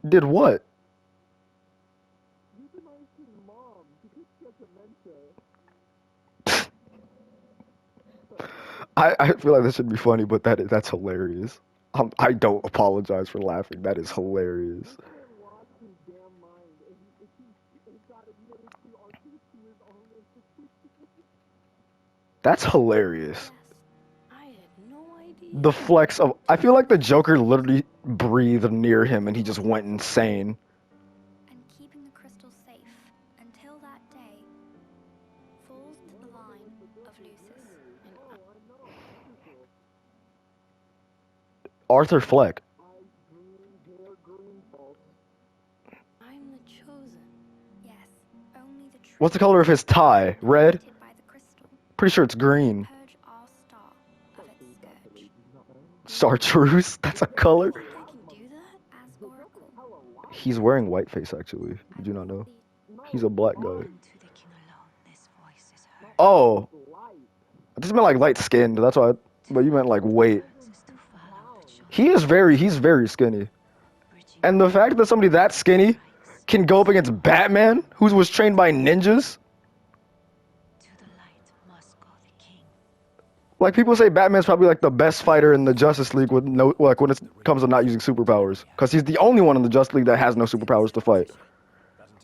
Did what? I feel like this should be funny, but that's hilarious. I don't apologize for laughing. That is hilarious. That's hilarious. I had no idea. The flex of I feel like the Joker literally breathed near him and he just went insane. And keeping the crystal safe until that day falls to the line of Lucis. Arthur Fleck. I'm the chosen. Yes, only the true. What's the color of his tie? Red? By the crystal. Pretty sure it's green. Purge our star of its scourge. Chartreuse? That's a color? Think I can do that as Oracle? He's wearing whiteface actually. Did you not know? He's a black guy. Oh. I just meant like light skinned, that's why but you meant like weight. He's very skinny. And the fact that somebody that skinny can go up against Batman, who was trained by ninjas. Like people say Batman's probably like the best fighter in the Justice League with no like when it comes to not using superpowers. Cause he's the only one in the Justice League that has no superpowers to fight.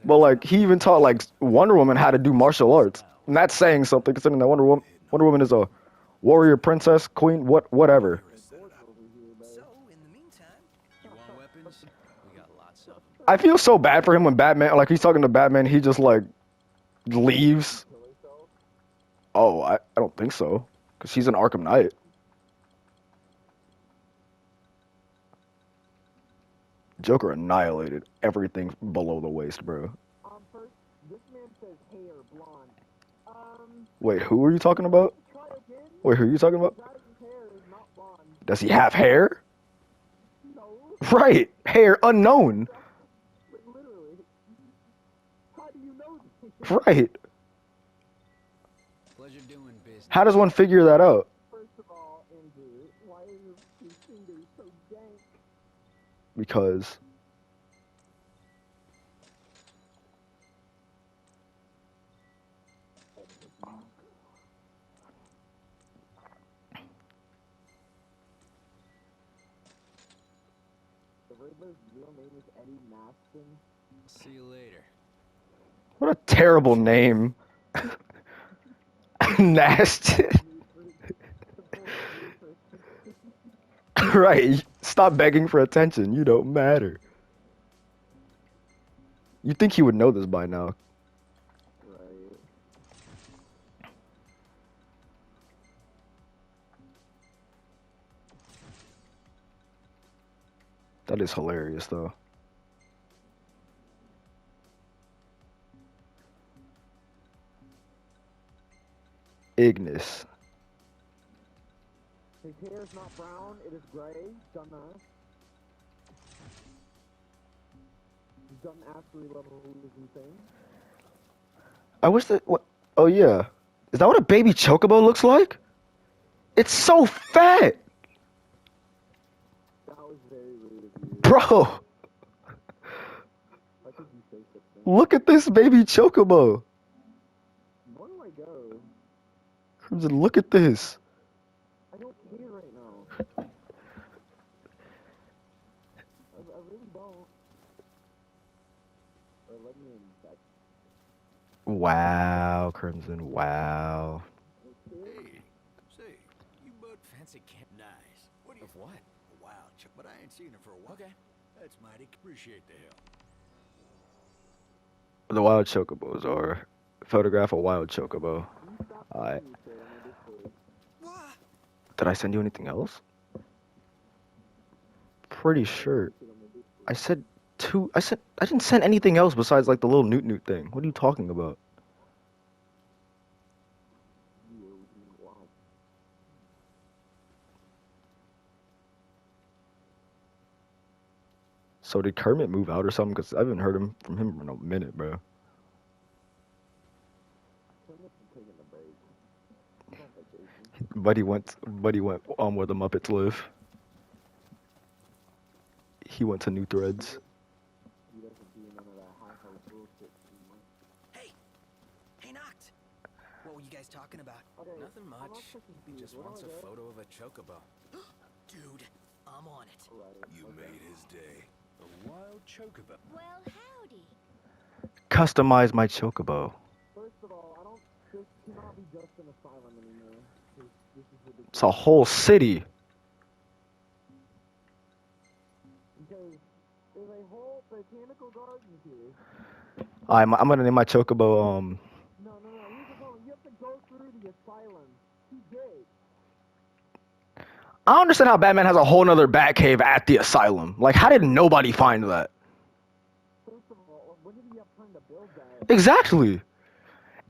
But like he even taught like Wonder Woman how to do martial arts. And that's saying something considering that Wonder Woman is a warrior, princess, queen, whatever. I feel so bad for him when Batman, like he's talking to Batman, he just like leaves. Oh, I don't think so, cause she's an Arkham Knight. Joker annihilated everything below the waist, bro. Wait, who are you talking about? Wait, who are you talking about? Does he have hair? Right, hair unknown. Right. How does one figure that out? Because See you later. what a terrible name. Nasty. Right. Stop begging for attention. You don't matter. You think he would know this by now. That is hilarious, though. Ignis. His hair is not brown, it is gray. Dumbass. Dumbass level is insane. I wish that. What? Oh yeah. Is that what a baby chocobo looks like? It's so fat, That was very rude of you. bro. Why could you say such things? Look at this baby chocobo. Where do I go? Crimson, look at this. I don't care right now. I really don't. Or let me in back. Wow, Crimson. Wow. Hey, say, you both fancy camp nice. What do you? Of what? A wild chick, but I ain't seen her for a while. Okay, that's mighty. Appreciate the help. The wild chocobos are. Photograph a wild chocobo. Alright. Did I send you anything else? Pretty sure. I said two. I didn't send anything else besides like the little newt newt thing. What are you talking about? So did Kermit move out or something? Because I haven't heard from him in a minute, bro. Buddy went on where the Muppets live. He went to New Threads. He doesn't do none of that high-ho bullshit anymore. Hey! Hey, Noct! What were you guys talking about? Okay, Nothing I'm not much. so He confused. just Where do wants I a go? photo of a chocobo. Dude, I'm on it. Right, You okay. made his day. A wild chocobo. Well, howdy. Customize my chocobo. First of all, I don't. This cannot be just an asylum anymore. This is ridiculous. It's a whole city. Because there's a whole botanical garden here. I'm gonna name my chocobo No. Here's the problem. You have to go through the asylum. Too big. I don't understand how Batman has a whole nother Batcave at the asylum. Like, how did nobody find that? First of all, when did he have time to build that? Exactly.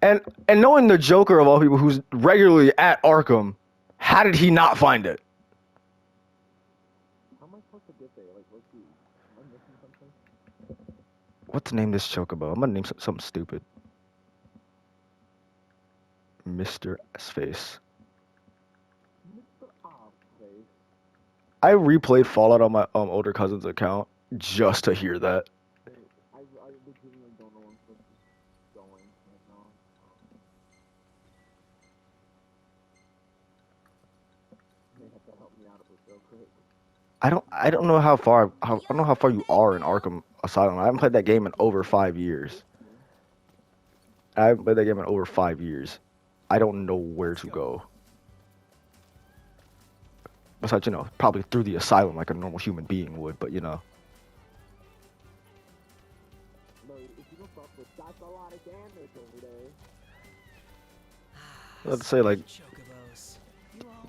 And knowing the Joker of all people who's regularly at Arkham, how did he not find it? How am I supposed to get there? Like, let's see. Am I missing something? What's the name of this chocobo? I'm gonna name something stupid. Mr. S-Face. Mr. Offface. I replayed Fallout on my older cousin's account just to hear that. I legitimately don't know where I'm supposed to be going right now. You may have to help me out of this real quick. I don't know how far I don't know how far you are in Arkham Asylum. I haven't played that game in over 5 years. I haven't played that game in over 5 years. I don't know where to go. Besides, probably through the asylum like a normal human being would, but No, if you don't stop this, that's a lot of damage over there. Let's say, like, Chocobos.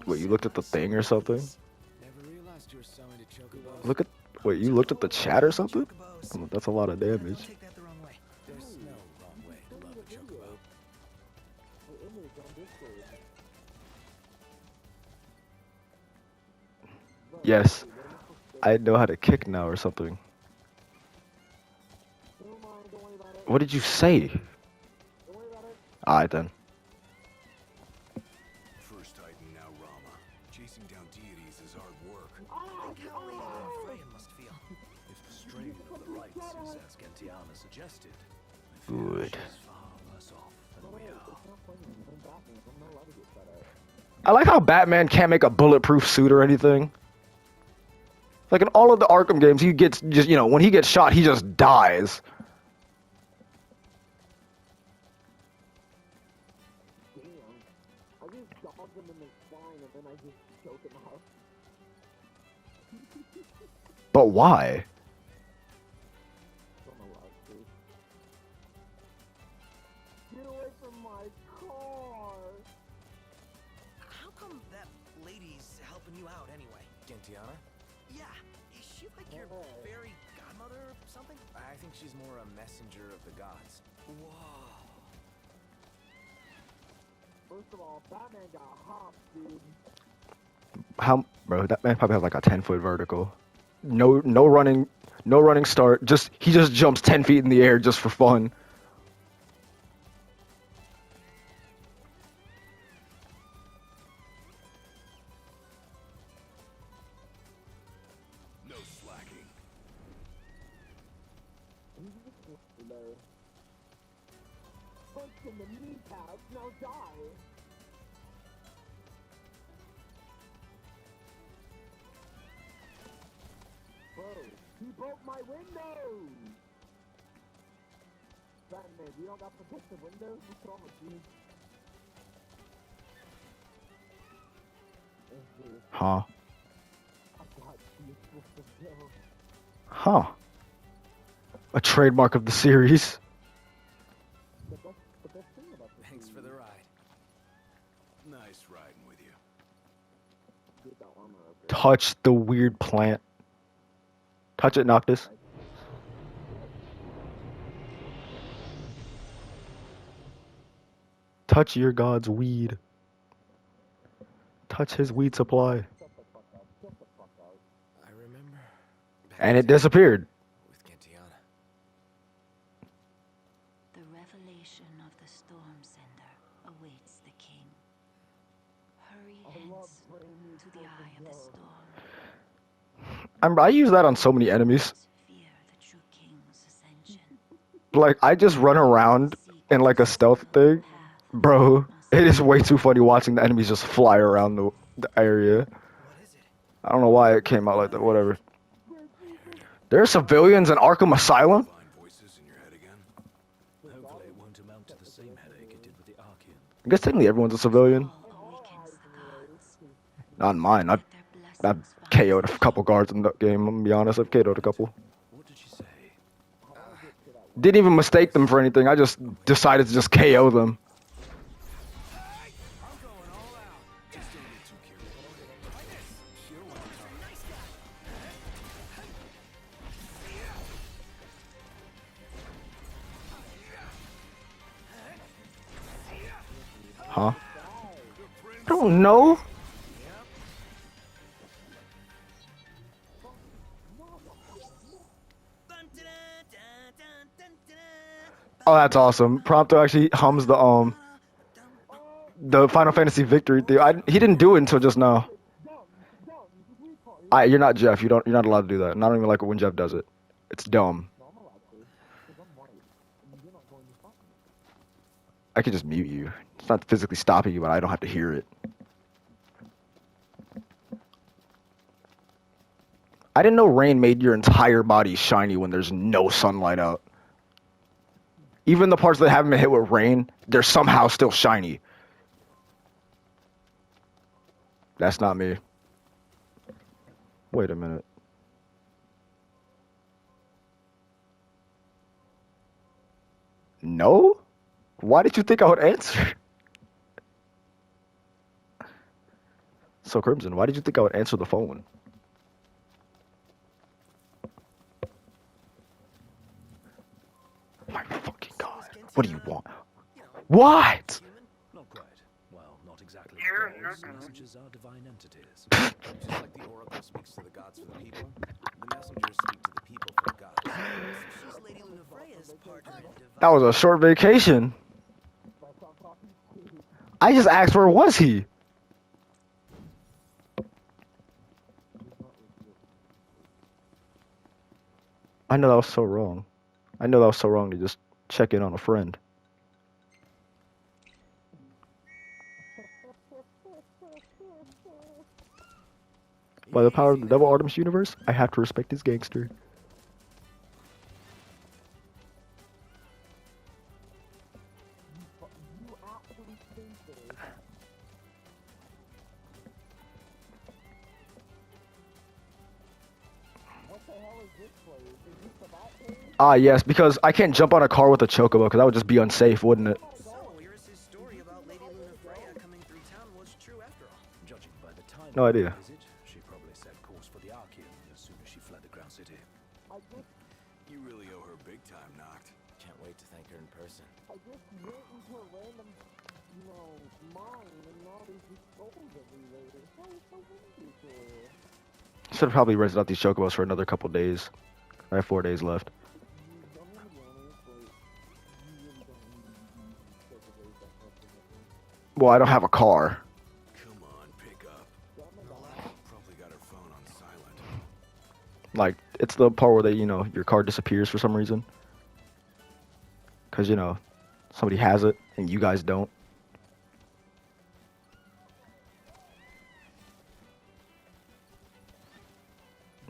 wait, you looked at the thing or something? Never realized you were so into chocobos. Wait, you looked at the chat or something? Chocobos. That's a lot of Don't damage. take that the wrong way. There's no wrong way to love a chocobo. The image on Discord. Bro, Yes, where am I supposed to I know how to kick now or something. Never mind, don't worry about it. What did you say? Don't worry about it. Alright then. First Titan, now Rama. Chasing down deities is hard work. Think how Lady Freya must feel. If the strain of the rites is as Gentiana suggested, I Good. she's far worse off than we are. It's not funny. I'm Batman. I'm not allowed to get shot at. I like how Batman can't make a bulletproof suit or anything. Like in all of the Arkham games, he gets just, when he gets shot, he just dies. Damn. I just dog him in the spine and then I just choke him out. But why? I'm allowed to. Get away from my car! How come that lady's helping you out anyway? Gentiana? Yeah, is she like your fairy godmother or something? I think she's more a messenger of the gods. Whoa. First of all, Batman got hopped, dude. Bro, that man probably has like a 10-foot vertical. No running start. He just jumps 10 feet in the air just for fun. No slacking. No. Punch in the kneecaps, now die! Bro, he broke my window! Batman, you don't got protective windows? What's wrong with you? Huh. I got useful to kill. Huh. A trademark of the series. The best thing about this Thanks for the ride. Nice riding with you. Get that armor up there. Touch the weird plant. Touch it, Noctis. Touch your god's weed. Touch his weed supply. Shut the fuck up. Shut the fuck up. I remember. And it disappeared. With Gentiana. The revelation of the storm sender awaits the king. Hurry I love hence brand new to the eye of the storm. I use that on so many enemies. Fear the true king's ascension. Like I just run around Seek in like a stealth thing, path bro. must It is way too funny watching the enemies just fly around the area. What is it? I don't know why it came out like that. Whatever. There are civilians in Arkham Asylum. Fine voices in your head again? Hopefully it won't amount to the same headache it did with the Archean. I guess technically everyone's a civilian. all awakens the gods. Not mine. I've Their I've blessings KO'd a find couple guards in the game. I'm gonna be honest. I've KO'd a couple. What did she say? Didn't even mistake them for anything. I just decided to just KO them. I'm going all out. Just don't get too carried away. Chill on Huh? I don't know. Oh, that's awesome. Prompto actually hums the Final Fantasy victory theme. He didn't do it until just now. You're not Jeff. You're not allowed to do that. And I don't even like it when Jeff does it. It's dumb. I could just mute you. It's not physically stopping you, but I don't have to hear it. I didn't know rain made your entire body shiny when there's no sunlight out. Even the parts that haven't been hit with rain, they're somehow still shiny. That's not me. Wait a minute. No? Why did you think I would answer? So Crimson, why did you think I would answer the phone? My fucking god. What do you want? What? Not quite. Well, not exactly. Gods. Messengers are divine entities. Just like the Oracle speaks to the gods for the people, the messengers speak to the people for the gods. She's Lady Lunafreya's partner in divine. That was a short vacation. I just asked where was he? I know that was so wrong. I know that was so wrong to just check in on a friend. By the power of the Devil Artemis universe, I have to respect this gangster. Ah, yes, because I can't jump on a car with a chocobo, because that would just be unsafe, wouldn't it? So, Iris' story about Lady Lunafreya coming through town was true after all. Judging by the time No of the idea. visit, she probably set course for the Archean as soon as she fled the Ground City. You really owe her big time, Noct. Can't wait to thank her in person. I just went into a random, mine, and now there's just souls everywhere. How is so wonderful? Should have probably rented out these chocobos for another couple days. I have 4 days left. I'm gonna be honest, like, you really don't need these chocobos that much in the game. Well, I don't have a car. Come on, pick up. Probably got her phone on silent. Like, it's the part where they, your car disappears for some reason. Because, somebody has it and you guys don't.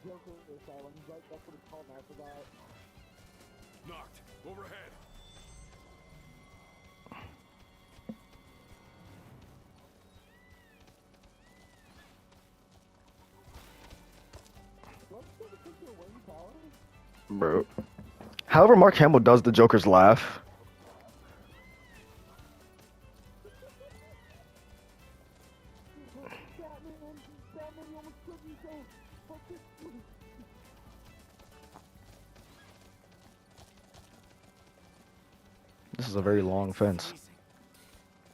Joker Asylum, right? That's what it's called now, I forgot. Noct, overhead. Let's take a picture of Wayne Tower. Bro. However, Mark Hamill does the Joker's laugh. Batman, you almost killed me, so focus. This is a very long fence.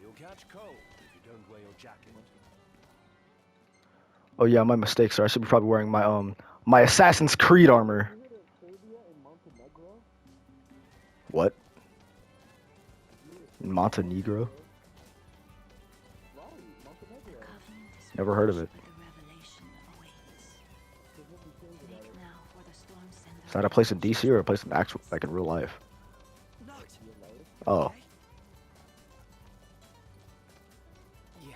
You'll catch cold if you don't wear your jacket. Oh yeah, my mistake, sir. I should be probably wearing my Assassin's Creed armor. You hit Arabia and Montenegro? What? Montenegro? Right, Montenegro. Covenant is Never heard of it. where the revelation awaits. Is that a place in DC or a place in actual, like in real life? Knocked. Oh, Yeah.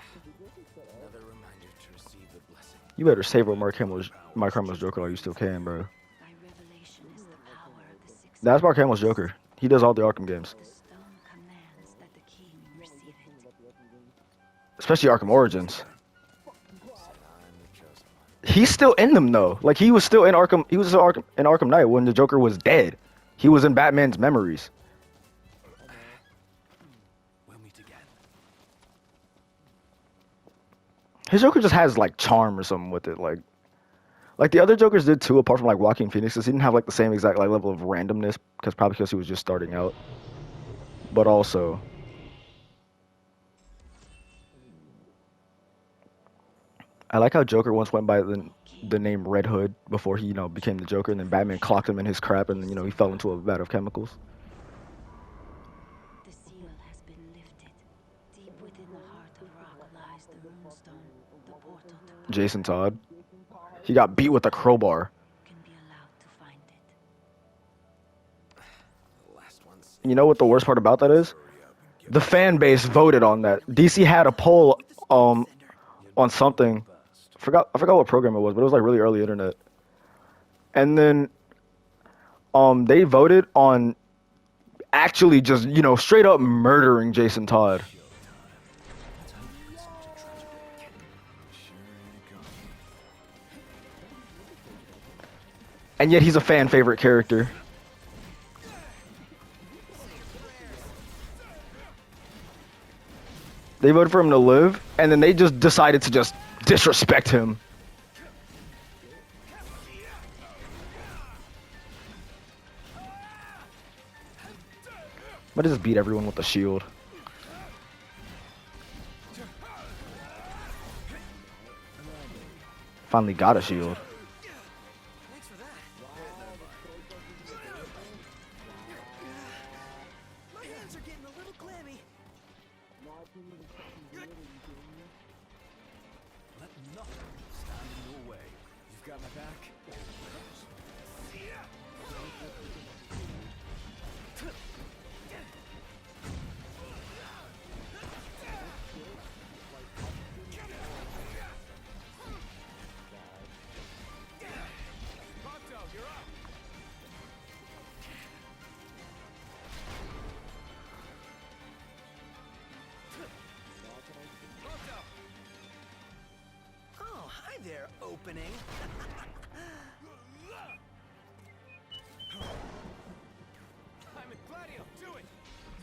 Another reminder to receive the blessing. you better savor Mark Hamill's Joker while you still can, bro. Thy revelation is the power of the sixth. That's Mark Hamill's Joker. He does all the Arkham games, The stone commands that the king receive it. especially Arkham Origins. Said I'm the chosen one. He's still in them though. Like he was still in Arkham. He was still in Arkham Knight when the Joker was dead. He was in Batman's memories. We'll meet again. His Joker just has like charm or something with it. Like the other Jokers did too. Apart from like Joaquin Phoenix's, he didn't have like the same exact like level of randomness because he was just starting out. But also, I like how Joker once went by the name Red Hood before he became the Joker, and then Batman clocked him in his crap, and then he fell into a vat of chemicals. The seal has been lifted. Deep within the heart of rock lies the runestone, the portal to Jason Todd, he got beat with a crowbar. can be allowed to find it. The last one's You know what the worst part about that is? The fan base voted on that. DC had a poll on something. I forgot what program it was, but it was like really early internet. And then they voted on actually just, straight up murdering Jason Todd. And yet he's a fan favorite character. They voted for him to live, and then they just decided to just disrespect him. Might just beat everyone with a shield. Finally got a shield. Thanks for that. My hands are getting a little clammy. let nothing stand in your way. You've got my back. Oh, hi there, opening. I'm in Gladio. Do it.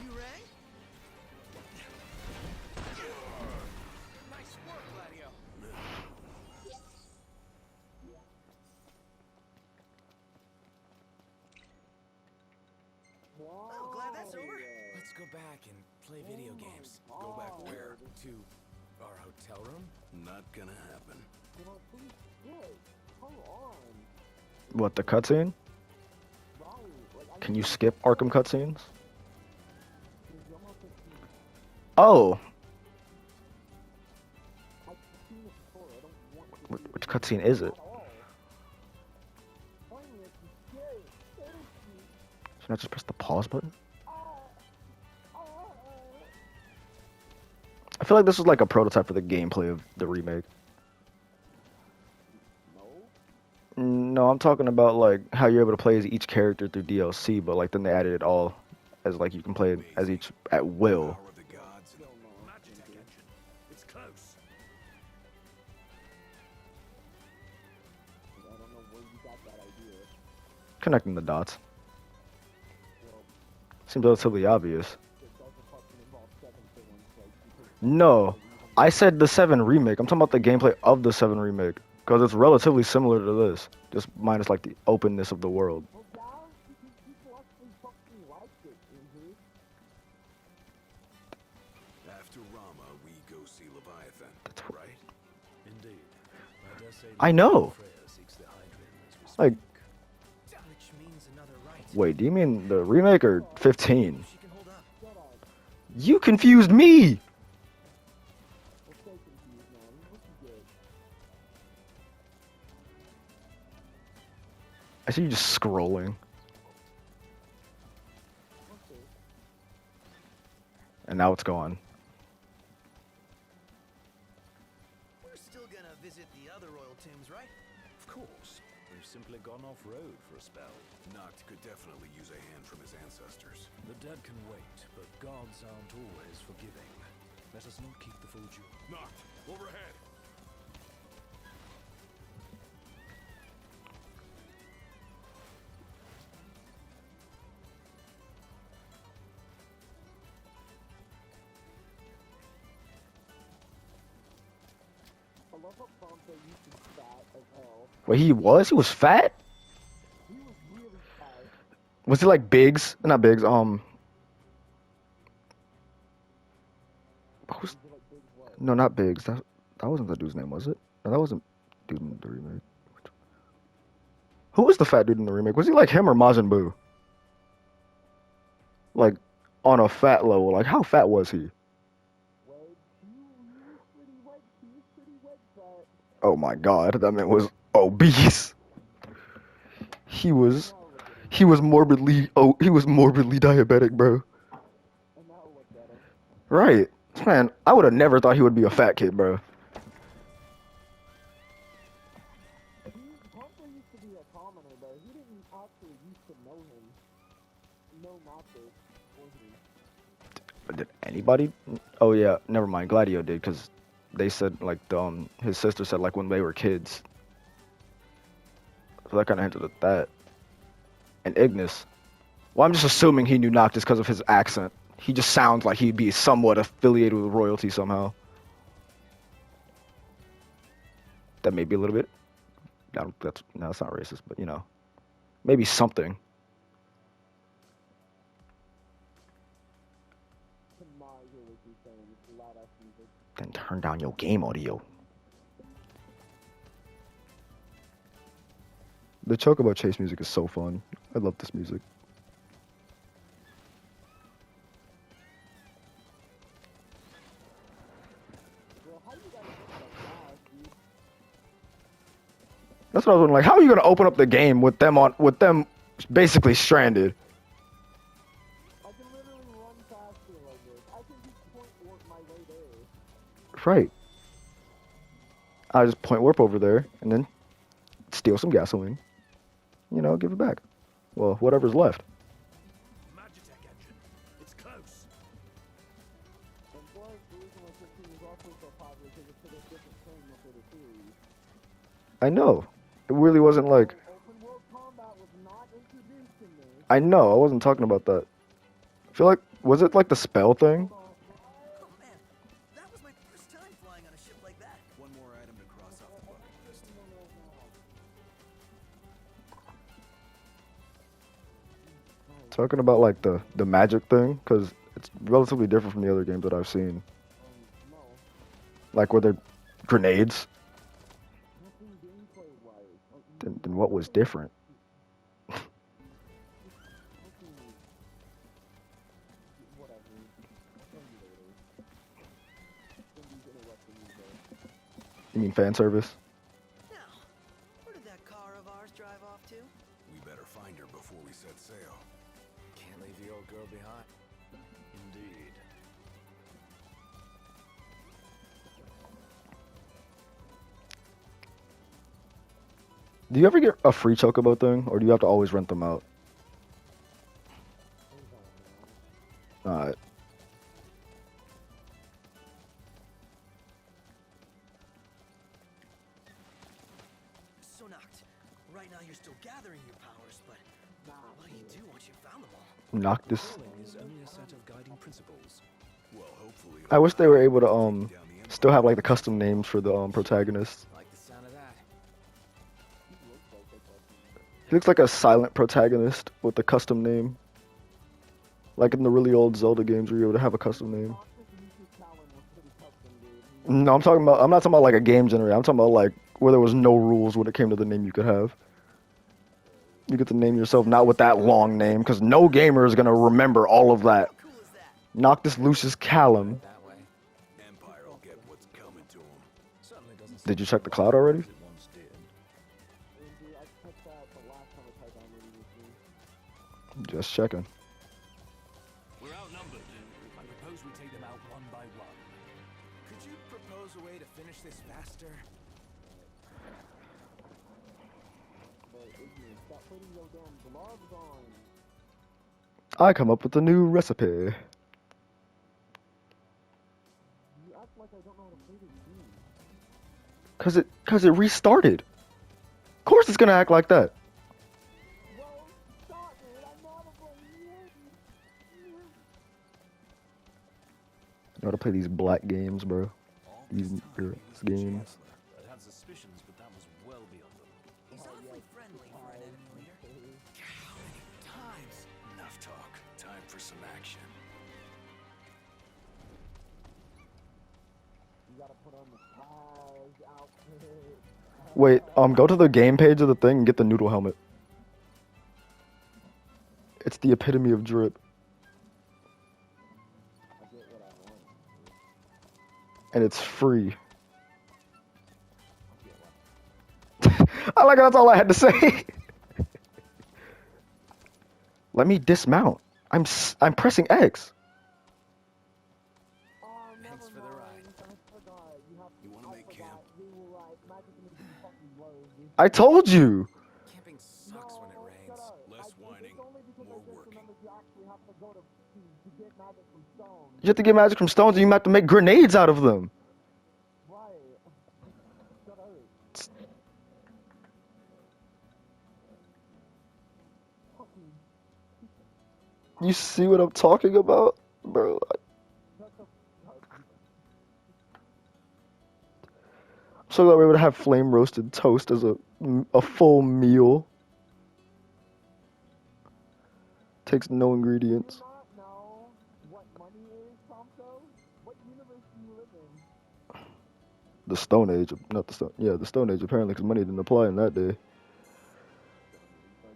You rang? Nice work, Gladio. Oh, glad that's over. Let's go back and play video games. Go back where? To our hotel room? Not gonna happen. What, the cutscene? Can you skip Arkham cutscenes? Oh! Which cutscene is it? Should I just press the pause button? I feel like this was like a prototype for the gameplay of the remake. No, I'm talking about like how you're able to play as each character through DLC, but like then they added it all as like you can play as each at will. Power of the gods. Magic attention. It's close. Connecting the dots. Seems relatively obvious. No, I said the 7 remake. I'm talking about the gameplay of the 7 remake. Because it's relatively similar to this. Just minus like the openness of the world. After Rama, we go see Leviathan. That's right? Indeed. I know. Like, Which means another right. wait, do you mean the remake or 15? She can hold up. You confused me! I see you just scrolling. And now it's gone. We're still gonna visit the other royal tombs, right? Of course. We've simply gone off-road for a spell. Noct could definitely use a hand from his ancestors. The dead can wait, but gods aren't always forgiving. Let us not keep the full jewel. Noct, overhead! I love how Bronco used to be fat as hell. Wait, he was? He was fat? He was really fat. Was he like Biggs? Not Biggs, who's, He was like big what? no, not Biggs. That wasn't the dude's name, was it? No, that wasn't dude in the remake. Who was the fat dude in the remake? Was he like him or Majin Buu? Like, on a fat level. Like, how fat was he? Well, he was pretty wet. He was pretty wet fat. Oh my god, that man was obese. He was morbidly diabetic, bro. And now look at him. Right. Man, I would have never thought he would be a fat kid, bro. Bronco used to be a commoner, but he didn't actually used to know him. No, not this. Or he. Did anybody? Oh yeah, never mind. Gladio did, because they said like his sister said like when they were kids. So that kind of hinted at that. And Ignis. Well, I'm just assuming he knew Noctis because of his accent. He just sounds like he'd be somewhat affiliated with royalty somehow. That may be a little bit. That's not racist, but you know, maybe something. Come on, hear what you're saying. It's loud ass music. Then turn down your game audio. The Chocobo chase music is so fun. I love this music. Well, how you guys get that fast, dude? That's what I was wondering. Like, how are you gonna open up the game with them basically stranded? I can literally run faster like this. I can just point warp my way there. Right. I just point warp over there and then steal some gasoline. You know, give it back. Well, whatever's left. Magitech engine. It's close. And plus, the reason why 15 is also so popular is because it's a different frame for the series. I know. It really wasn't like. Open world combat was not introduced in this. I know. I wasn't talking about that. I feel like was it like the spell thing? Oh man, that was my first time flying on a ship like that. One more item to cross off the bucket list. Talking about like the magic thing, because it's relatively different from the other games that I've seen. No. Like were there grenades? Nothing gameplay wise. Then what was different? Whatever. I'll tell you later. Somebody's interrupting me though. You mean fan service? Now, where did that car of ours drive off to? We better find her before we set sail. Can't leave the old girl behind. Indeed. Do you ever get a free chocobo thing, or do you have to always rent them out? Alright. So Noct, right now you're still gathering your powers, but what do you do once you've found them all? Noctis. Calling is only a set of guiding principles. Well, hopefully. I wish they were able to still have like the custom names for the protagonists. Like the sound of that. He looks like a silent protagonist with a custom name. Like in the really old Zelda games where you're able to have a custom name. No, I'm not talking about like a game generator. I'm talking about like where there was no rules when it came to the name you could have. You get to name yourself not with that long name, because no gamer is gonna remember all of that. How cool is that? Noctis Lucius Callum. That way. Empire will get what's coming to them. Certainly doesn't Did you check the cloud already? it once did. catch that the last time I tried downloading this game. Just checking. We're outnumbered. I propose we take them out one by one. Could you propose a way to finish this faster? But ignorant, stop putting your damn gloves on. I come up with a new recipe. You act like I don't know how to play this game. Cause it restarted. Of course it's gonna act like that. Well, stop it. I'm not a boy. You know how to play these black games, bro. All These this time, he girls was the games. chancellor. I'd had suspicions, but that was well beyond them. He's awfully friendly for an enemy leader. How many times? Enough talk. Time for some action. You gotta put on the tag outfit. Wait, go to the game page of the thing and get the noodle helmet. It's the epitome of drip. I get what I want. And it's free. I like how that's all I had to say. Let me dismount. I'm pressing X. Oh, never Thanks for the ride. mind. I forgot. You wanna make camp? We were like, Magic's gonna be fucking low. I told you. Camping sucks when it rains. Less whining, It's only because more I just working. remembered you actually have to go to get magic from stone. You have to get magic from stones and you have to make grenades out of them. Right. Shut up. Fucking You see what I'm talking about? Bro, shut the fuck up. I'm so glad we would have flame roasted toast as a full meal. Takes no Do ingredients. you not know what money is, Tomko? What universe do you live in? The Stone Age, not the Stone. Yeah, the Stone Age apparently, because money didn't apply in that day. So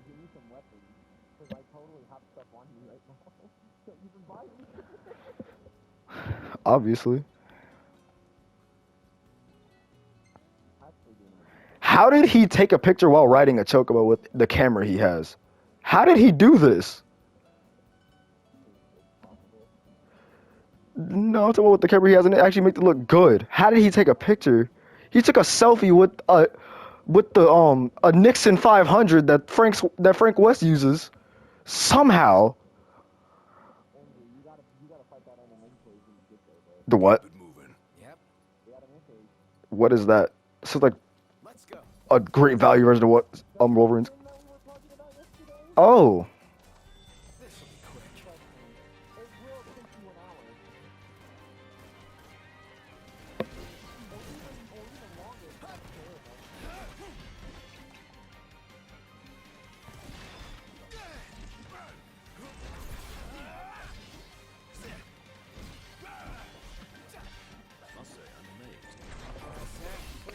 give me some weapons, because I totally have stuff on you right now. Don't even buy me. Obviously. Actually, doing it. How did he take a picture while riding a chocobo with the camera he has? How did he do this? No, I'm talking about with the camera he has, and it actually makes it look good. How did he take a picture? He took a selfie with the a Nixon 500 that Frank West uses somehow. Andrew, you gotta fight that enemy cage when you get there, bro. The what? Good moving. Yep. They got an cage. What is that? This is like Let's go. a great value version of what Wolverine's. Thing that we were talking about yesterday? Oh, This'll be quick. It will take you an hour. Or even longer if that's terrible. Must say, I'm amazed.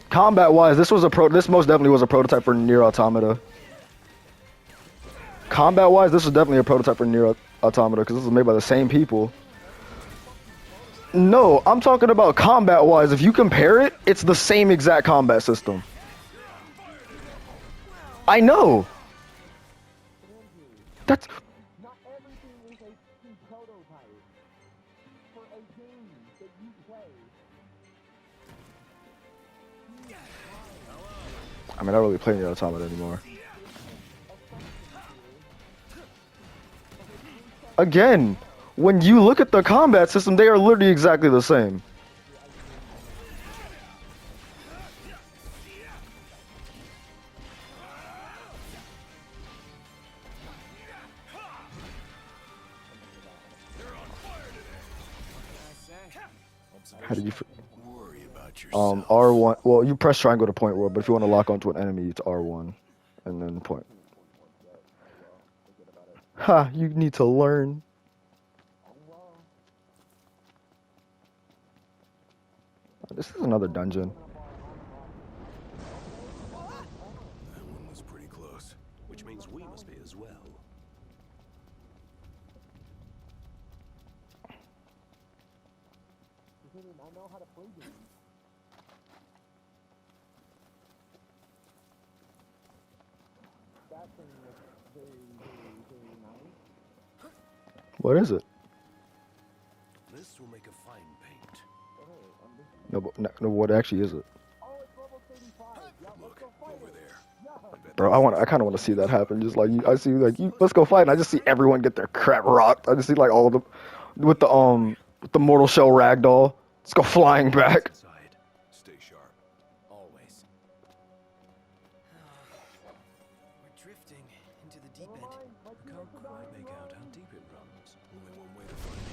combat-wise, this most definitely was a prototype for Nier Automata. Combat-wise, this was definitely a prototype for Nier Automata because this was made by the same people. No, I'm talking about combat-wise. If you compare it, it's the same exact combat system. I know. That's Not everything is a prototype for a game that you play. I mean, I don't really play Nier Automata anymore. Again, when you look at the combat system, they are literally exactly the same. How did you? Worry about yourself. R1. Well, you press triangle to point world, but if you want to lock onto an enemy, it's R1, and then point. Ha! You need to learn. This is another dungeon. That one was pretty close. Which means we must be as well. I know how to play games. What is it? This will make a fine paint. No, but no, what actually is it? Look, over there. I bet Bro, I kind of want to see that happen. Just like I see, like let's go fight. And I just see everyone get their crap rocked. I just see like all of them with the mortal shell ragdoll. Let's go flying back. inside. Stay sharp. Always. We're drifting into the deep end. I can't quite make out how deep it runs. Only one way to find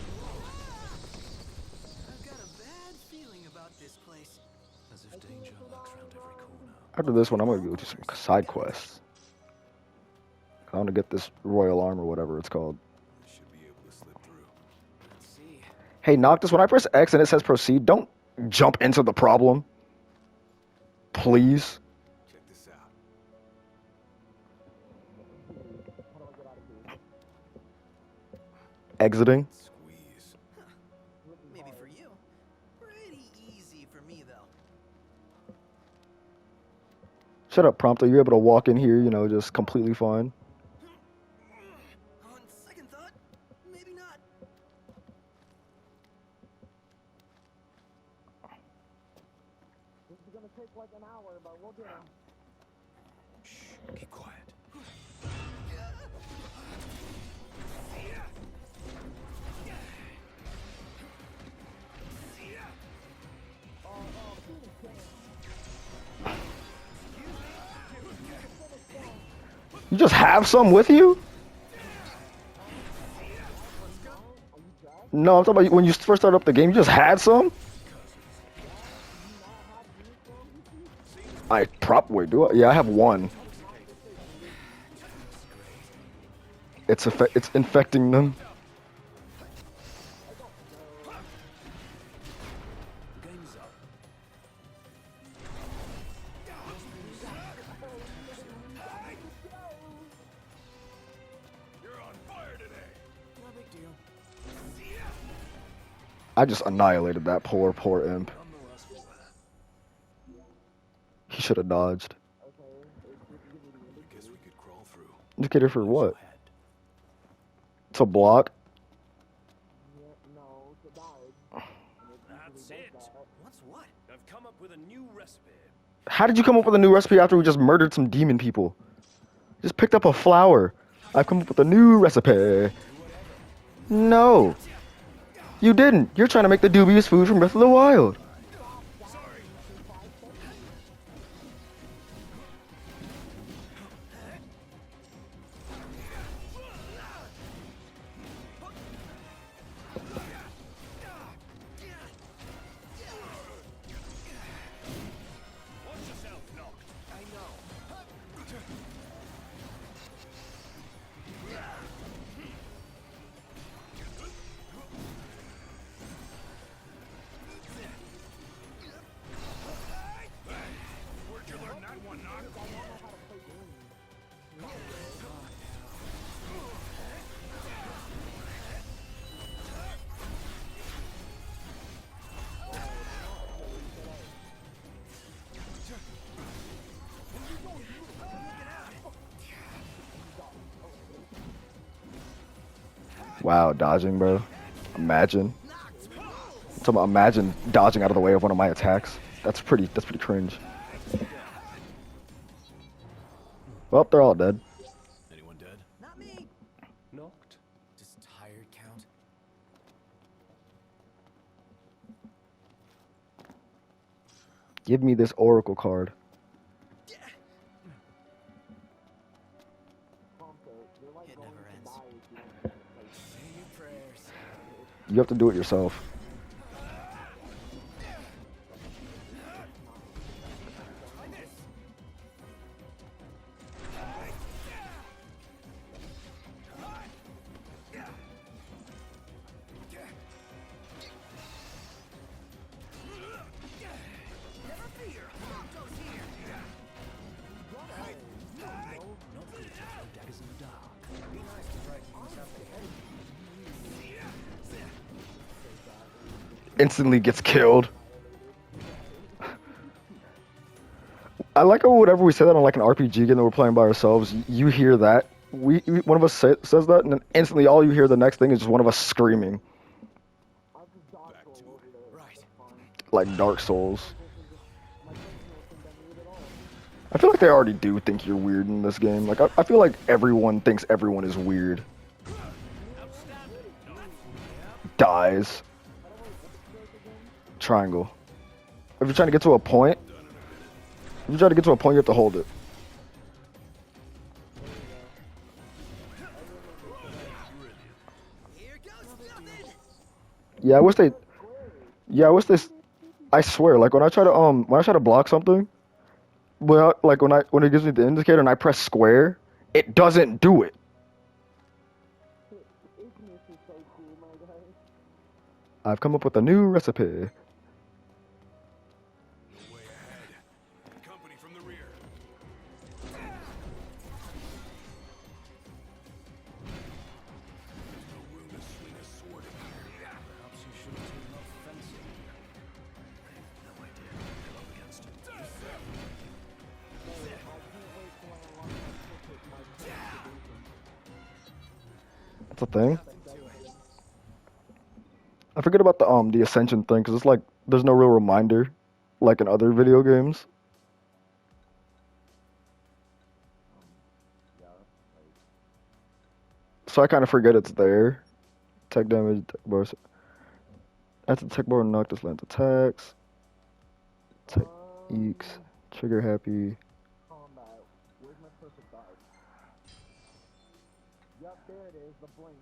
I've got a bad feeling about this place. it. As if danger lurks round every corner. After this one, I'm gonna go do some side quests. I want to get this royal arm or whatever it's called. I should be able to slip through. Let's see. Hey, Noctis, when I press X and it says proceed, don't jump into the problem. Please. Check this out. Exiting. Squeeze. Maybe for you. Pretty easy for me, though. Shut up, Prompto. You're able to walk in here, you know, just completely fine. On second thought, maybe not. This is gonna take like an hour, but we'll get him. Shh. Keep quiet. You just have some with you? No, I'm talking about when you first started up the game, you just had some? Wait, do I? Yeah, I have one. It's infecting them. Game's up. You're on fire today. No big deal. I just annihilated that poor imp. I'm the last one. He should have dodged. I guess we could crawl through. You get it for what? Head. To block? No, to dodge. That's it. What's what? I've come up with a new recipe. How did you come up with a new recipe after we just murdered some demon people? Just picked up a flower. I've come up with a new recipe. No. You didn't. You're trying to make the dubious food from Breath of the Wild. Watch yourself, Noct. I know. Where'd you learn that one, Noct? Wow, dodging, bro. Imagine. I'm talking about imagine dodging out of the way of one of my attacks. That's pretty cringe. Well, they're all dead. Anyone dead? Not me. Noct. Does tired count? Give me this oracle card. It never ends. Say your prayers. You have to do it yourself. Instantly gets killed. I like how whenever we say that on like an RPG game that we're playing by ourselves, you hear that. One of us says that, and then instantly all you hear the next thing is just one of us screaming, I'll just dodge Back roll to over it. there. Right. It's fine. like Dark Souls. My friends don't think I'm weird at all. I feel like they already do think you're weird in this game. Like I feel like everyone thinks everyone is weird. Dies. Triangle. If you're trying to get to a point, you have to hold it. Here goes nothing. Yeah, I wish they. Yeah, I wish they. I swear, like when I try to block something, well, like when it gives me the indicator and I press square, it doesn't do it. Ignis is so cool, my guy. I've come up with a new recipe. You're way ahead. Company from the rear. There's no room to swing a sword in here. Perhaps you should have taken up fencing. I have no idea what they're up against. That's a thing. I forget about the ascension thing because it's like there's no real reminder, like in other video games. So I kind of forget it's there. Tech damage, tech bars. That's a tech bar Noctis lands attacks. Tech eeks. Trigger happy. Combat. Where's my perfect dodge? Yup, there it is, the blink.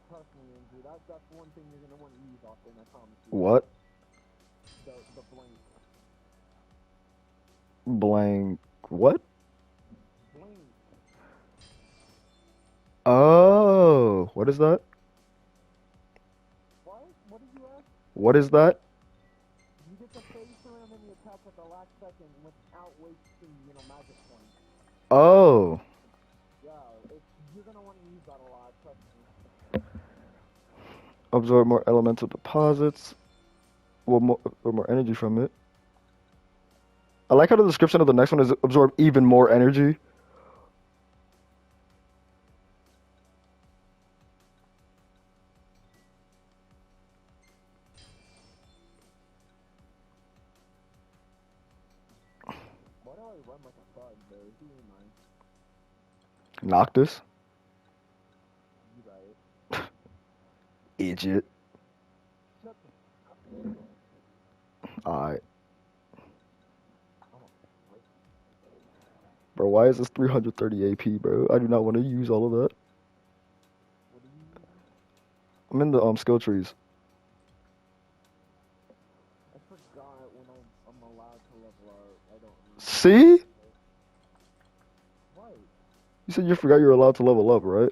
Trust me, Andrew, that's one thing you're gonna want to use often, I promise you. What? The blink. Blank. What? Blink. Oh, what is that? What? What did you ask? What is that? You get to face around any attack at the last second without wasting, magic points. Oh. Yeah, you're gonna want to use that a lot, trust me. Absorb more elemental deposits. Well, more energy from it. I like how the description of the next one is absorb even more energy. Why do I run like a bug, though? Who am I? Noctis. You right. Idiot. Shut Alright. Bro, why is this 330 AP, bro? I do not want to use all of that. What do you... I'm in the skill trees. I forgot when I'm allowed to level up. I don't remember. See? What? You said you forgot you were allowed to level up, right?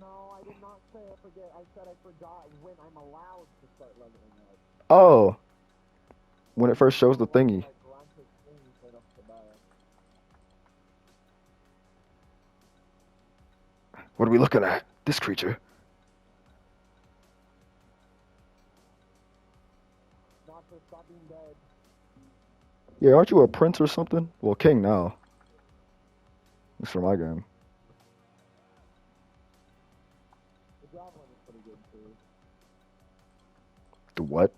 No, I did not say I forget. I said I forgot when I'm allowed to start leveling up. Oh. When it first shows the thingy. Like, granted things right off the bat. What are we looking at? This creature. Not to stop being dead. Yeah, aren't you a prince or something? Well, king now. That's for my game. The javelin is pretty good too. The what?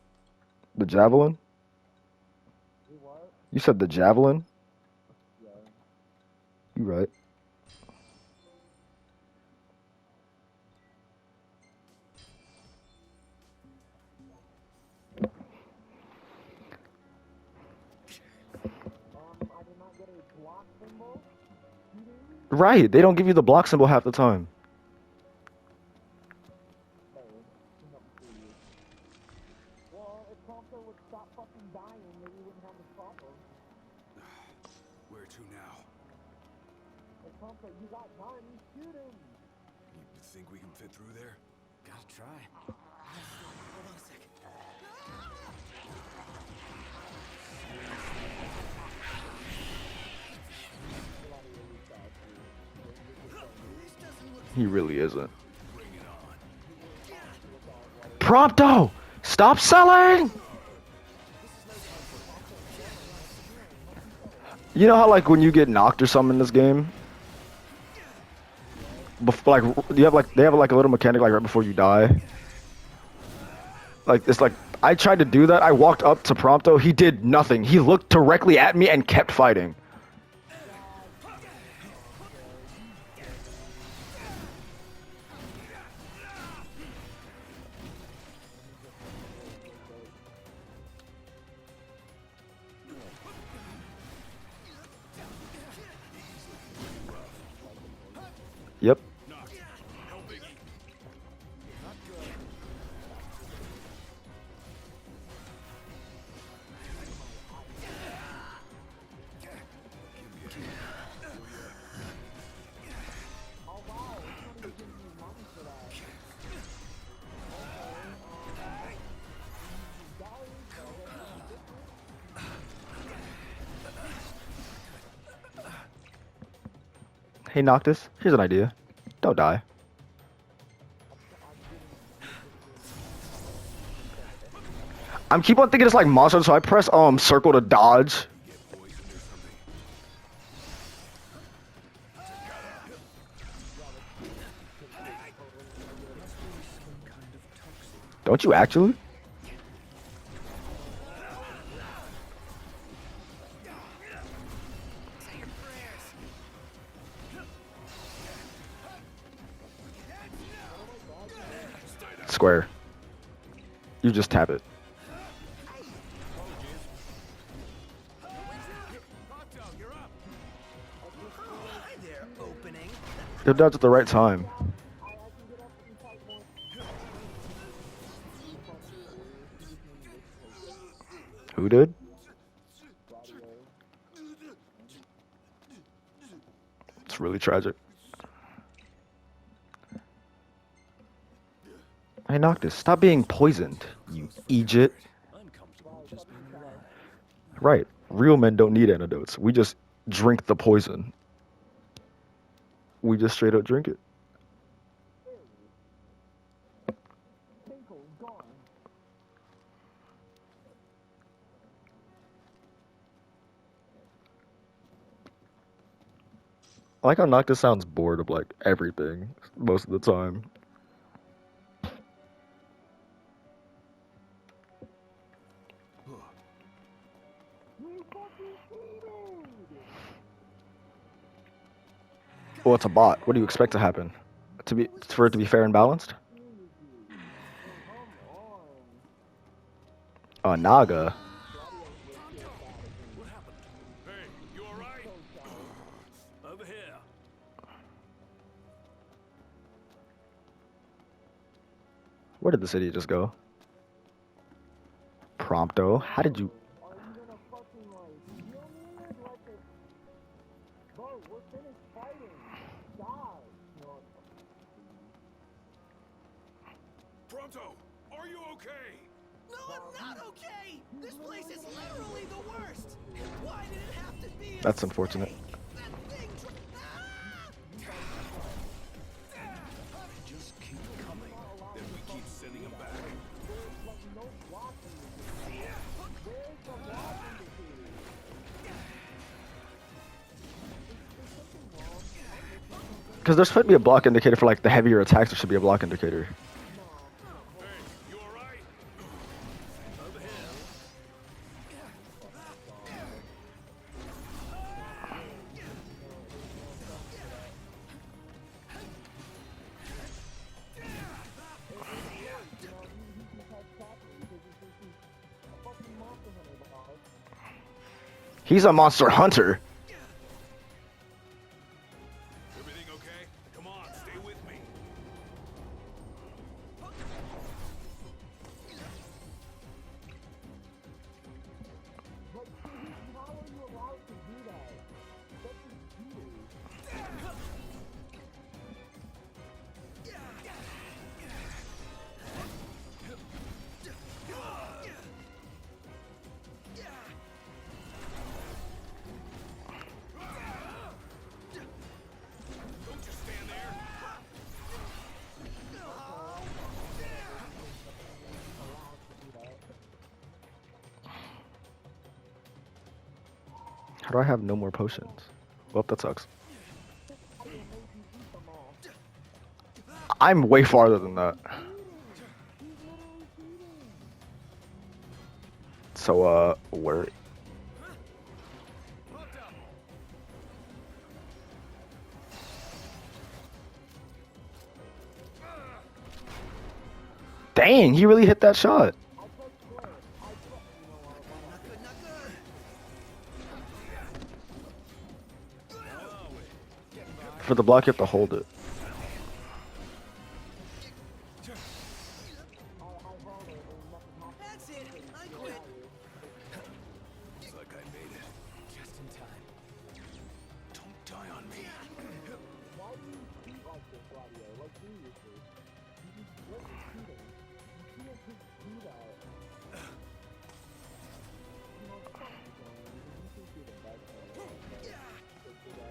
The javelin? You what? You said the javelin? Yeah. You right. I did not get a block symbol. Right, they don't give you the block symbol half the time. Well, if Prompto would stop fucking dying, maybe we wouldn't have this problem. Where to now? If Prompto, you got time, shoot him! You think we can fit through there? Gotta try. Hold on a sec. He really isn't. Prompto! Stop selling! You know how like when you get knocked or something in this game, before like you have like they have like a little mechanic like right before you die. Like it's like I tried to do that. I walked up to Prompto. He did nothing. He looked directly at me and kept fighting. Yep. Hey Noctis, here's an idea. Don't die. I'm keep on thinking it's like monster, so I press circle to dodge. Don't you actually? Square. You just tap it. Hi there, opening. You'll dodge at the right time. Who did? It's really tragic. Hey Noctis, stop being poisoned, you Egypt. Right. Real men don't need antidotes. We just drink the poison. We just straight up drink it. I like how Noctis sounds bored of like everything most of the time. Well, it's a bot. What do you expect to happen? For it to be fair and balanced? Naga. What happened? Hey, you alright? Over here. Where did this idiot just go? Prompto. How did you? Pronto, are you okay? No, I'm not okay. This place is literally the worst. Why did it have to be? That's unfortunate. That thing. Just keep coming. Then we keep sending them back. Because there's supposed to be a block indicator for like the heavier attacks. There should be a block indicator. Hey, you alright? Over here. He's a monster hunter. Everything okay? Come on, stay with me. How do I have no more potions? Well, that sucks. I'm way farther than that. So, where? Dang, he really hit that shot. For the block, you have to hold it. That's it. I quit. Looks like I made it. Just in time. Don't die on me. Why do you cheat like this, Gladio? Like, seriously. What is cheating? You can't just do that. You know, fuck you, Johnny. You think you're the best man ever, but it's the best way.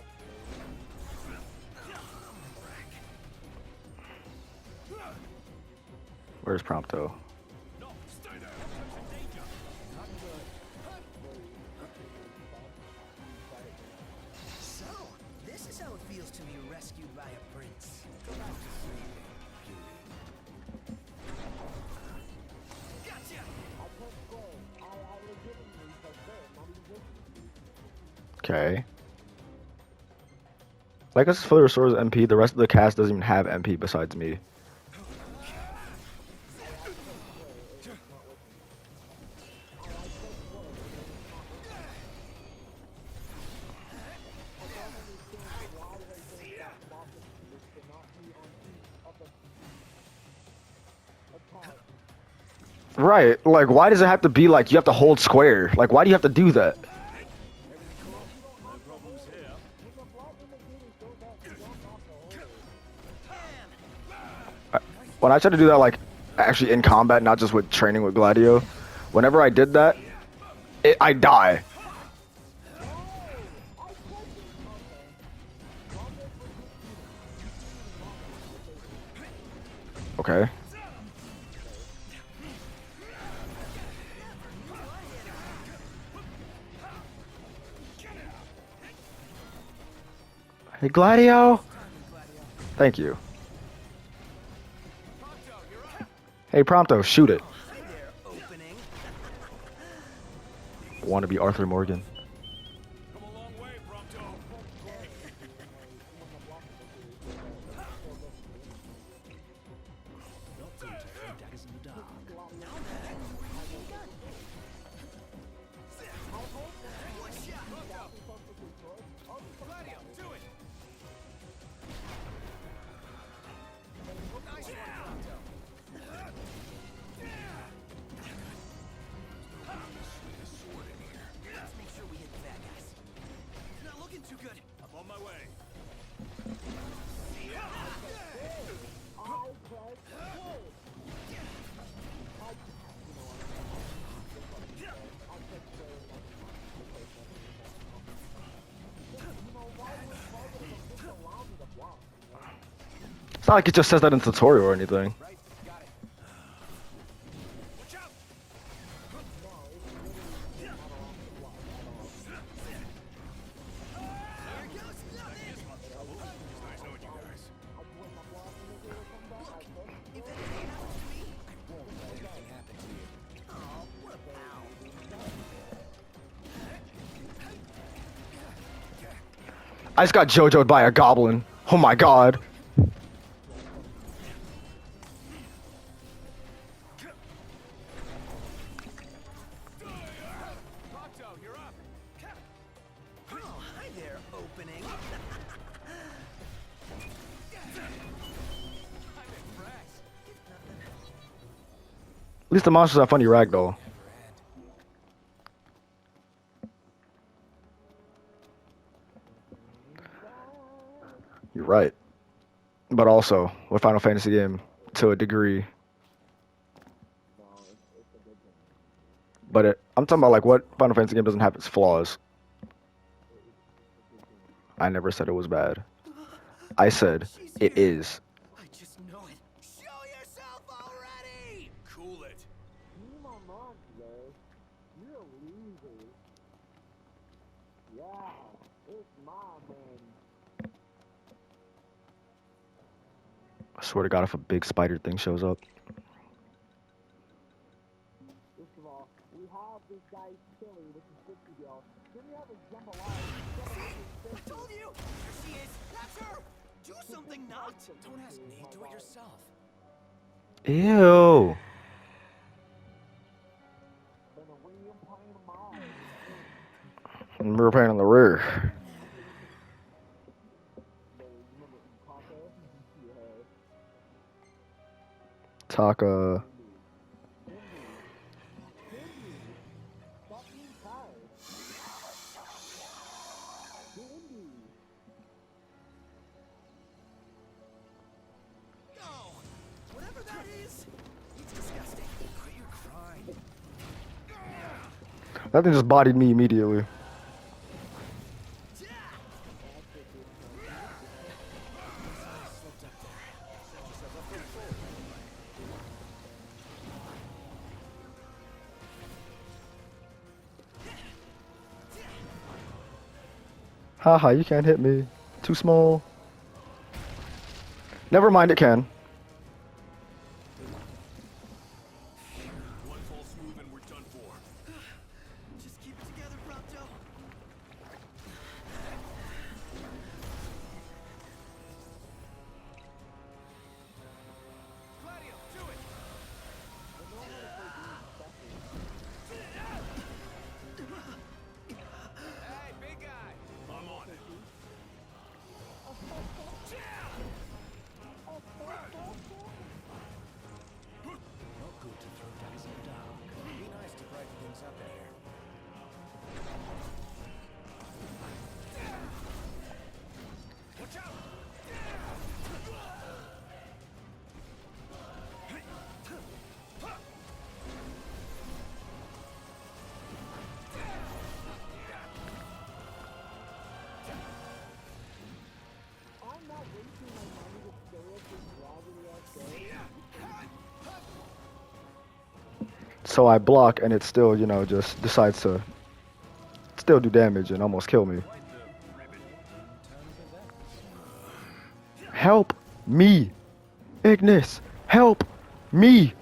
Where's Prompto? No, stay there. There's a danger. So, this is how it feels to be rescued by a prince. Gotcha! I can't swear. I legitimately said swear. Not even joking. Okay. Like us fully restores MP, the rest of the cast doesn't even have MP besides me. Right, like why does it have to be like you have to hold square? Like why do you have to do that? When I tried to do that like actually in combat, not just with training with Gladio, whenever I did that, I die. Okay. Hey Gladio! Thank you. Hey Prompto, shoot it. Hi there, opening. Want to be Arthur Morgan. Come a long way, Prompto. Gladio, do it. Nice one, Prompto. Let's make sure we hit the bad guys. It's not looking too good. I'm on my way. It's not like it just says that in the tutorial or anything. Right? Got it. Watch out! Nice knowing you guys. If anything happens to me, Won't let anything happen to you. oh, what a pal. I just got JoJo'd by a goblin. Oh my god. Prompto, you're up. Oh, hi there, opening. I'm impressed. At least the monsters have funny ragdoll. Never end. You're right. But also, with Final Fantasy game, to a degree. But I'm talking about like what Final Fantasy game doesn't have its flaws. I never said it was bad. I said She's it here. is. I just know it. Show yourself already! Cool it. Leave my mom, Jay. You're a loser. Yeah, I swear to God, if a big spider thing shows up. First of all, we have this guy chilling with the 50 deal. Then we have a jambalaya. I told you! There she is! That's her! Do something, Noct! Don't ask me, do it yourself. Ew. Then a real plain mom. And we're playing on the rear. Taka. No! Whatever that is, it's disgusting. Quit your crying. That thing just bodied me immediately. Haha, you can't hit me. Too small. Never mind, it can. One false move and we're done for. Just keep it together, Prompto. Gladio, do it! Hey, big guy! I'm on it. No good to throw dice in the dark. Be nice to brighten things up in here. Watch out! I'm not wasting my money with stereotypes gravity So I block and it still, you know, just decides to still do damage and almost kill me. Help me! Ignis! Help me!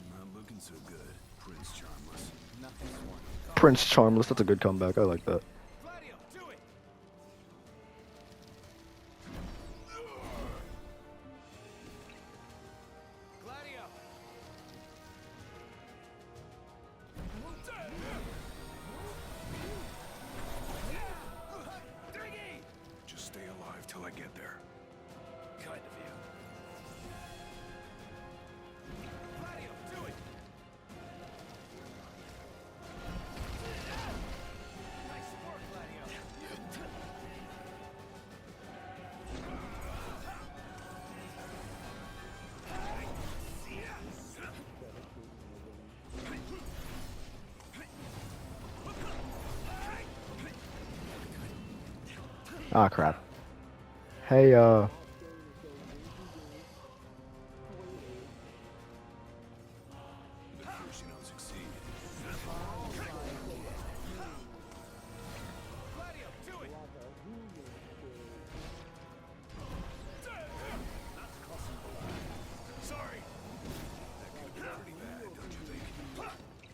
Not looking so good, Prince Charmless. Nothing's won. Prince Charmless, that's a good comeback. I like that. Gladio, do it! Gladio! Just stay alive till I get there. Kind of you. Gladio, do it! Nice work, Gladio. Ah, crap. Hey, But first you don't succeed. Gladio, do it! Sorry. Pretty bad, don't you think?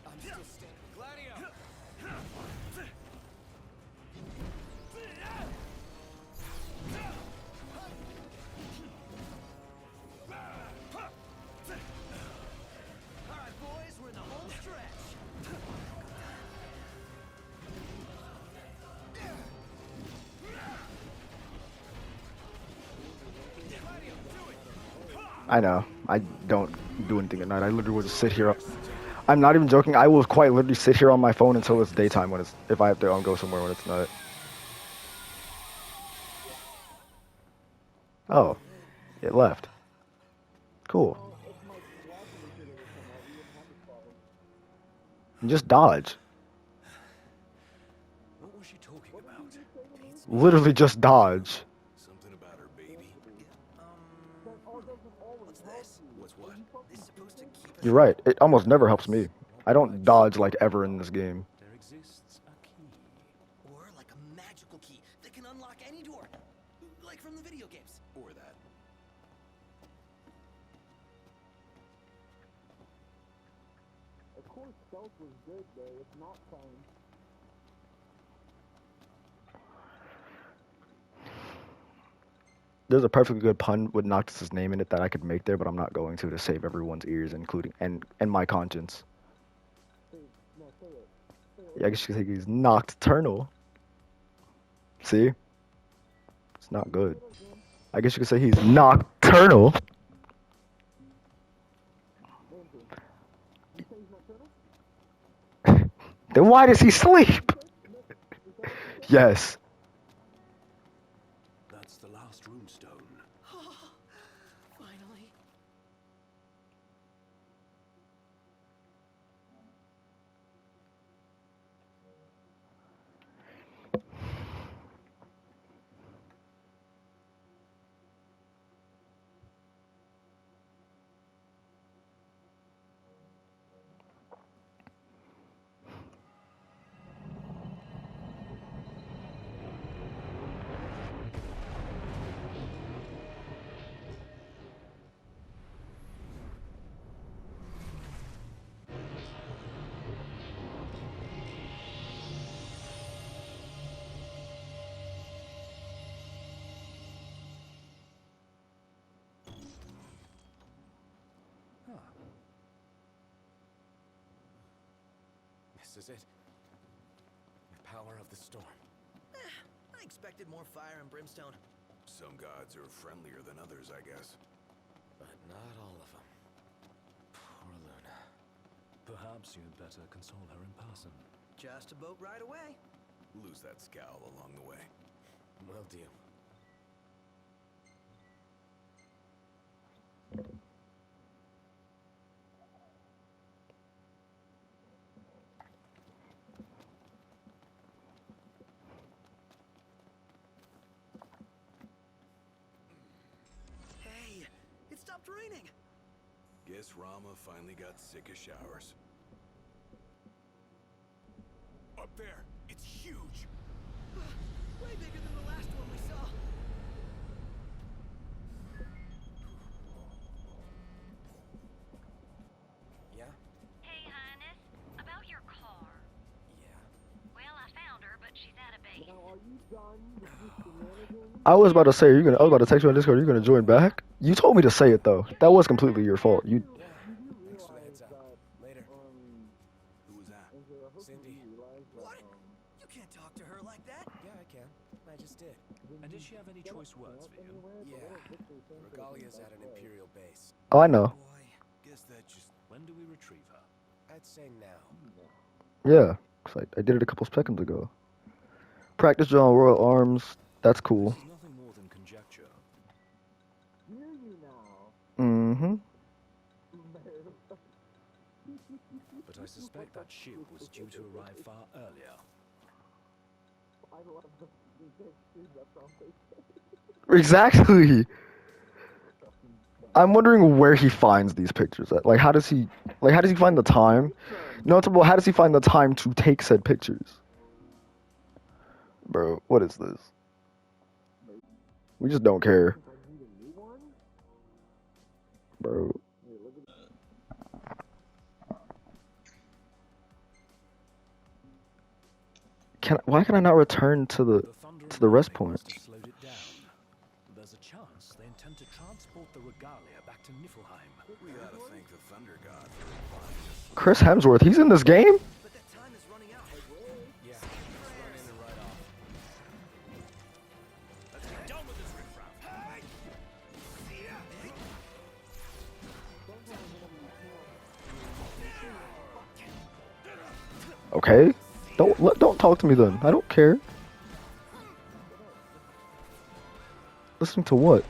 I'm still standing. Gladio! All right, boys, we're in the home stretch. Gladio, do it! I know. I don't do anything at night. I literally will just sit here. I'm not even joking. I will quite literally sit here on my phone until it's daytime when it's, if I have to go somewhere when it's night. Oh, it left. Cool. Just dodge. What was she talking about? Literally just dodge. Something about her baby. What's this? What's what? This supposed to keep us You're right. It almost never helps me. I don't dodge like ever in this game. There exists a key. or like a magical key that can unlock any door. Like from the video games. Or that. Of course, stealth was good, though. It's not fun. There's a perfectly good pun with Noctis's name in it that I could make there, but I'm not going to save everyone's ears, including and my conscience. No, say it. Yeah, I guess you could say he's nocturnal. See? It's not good. I guess you could say he's nocturnal. Then why does he sleep? Yes. That's the last runestone. Finally. This is it. The power of the storm. I expected more fire and brimstone. Some gods are friendlier than others, I guess. But not all of them. Poor Luna. Perhaps you'd better console her in person. Just a boat ride away. Lose that scowl along the way. Will do. Hey, it stopped raining. Guess Rama finally got sick of showers. Up there. It's huge. Way bigger than the last one we saw. Yeah? Hey, Highness, about your car. Yeah. Well, I found her, but she's out of base. Now, are you done with this shenanigans? I was about to say, I was about to text you on Discord, are you gonna join back? You told me to say it though. That was completely your fault. You Yeah. Thanks for the heads up. Later. Who was that? Cindy. What? You can't talk to her like that. Yeah, I can. I just did. And did she have any choice words for you? Yeah. Regalia's at an Imperial base. Oh, I know. Boy. Guess that just... When do we retrieve her? I'd say now. Yeah. 'Cause I did it a couple seconds ago. Practice on Royal Arms. That's cool. This is nothing more than conjecture. Hear you now. Mm-hmm. But I suspect that ship was due to arrive far earlier. I love the pictures that's on Facebook. Exactly. I'm wondering where he finds these pictures at. Like, how does he find the time? No, it's about how does he find the time to take said pictures? Bro, what is this? We just don't care. I need a new one? Bro. Hey, look at Why can I not return to the thunder to the and rest lightning point? must have slowed it down. There's a chance they intend to transport the regalia back to Niflheim. We gotta thank the Thunder God for finding us. Chris Hemsworth, he's in this game? But that time is running out. Yeah, just run in and right off. Let's get done with this riffraff. Hey! Okay. Don't talk to me then. I don't care. Listening to what?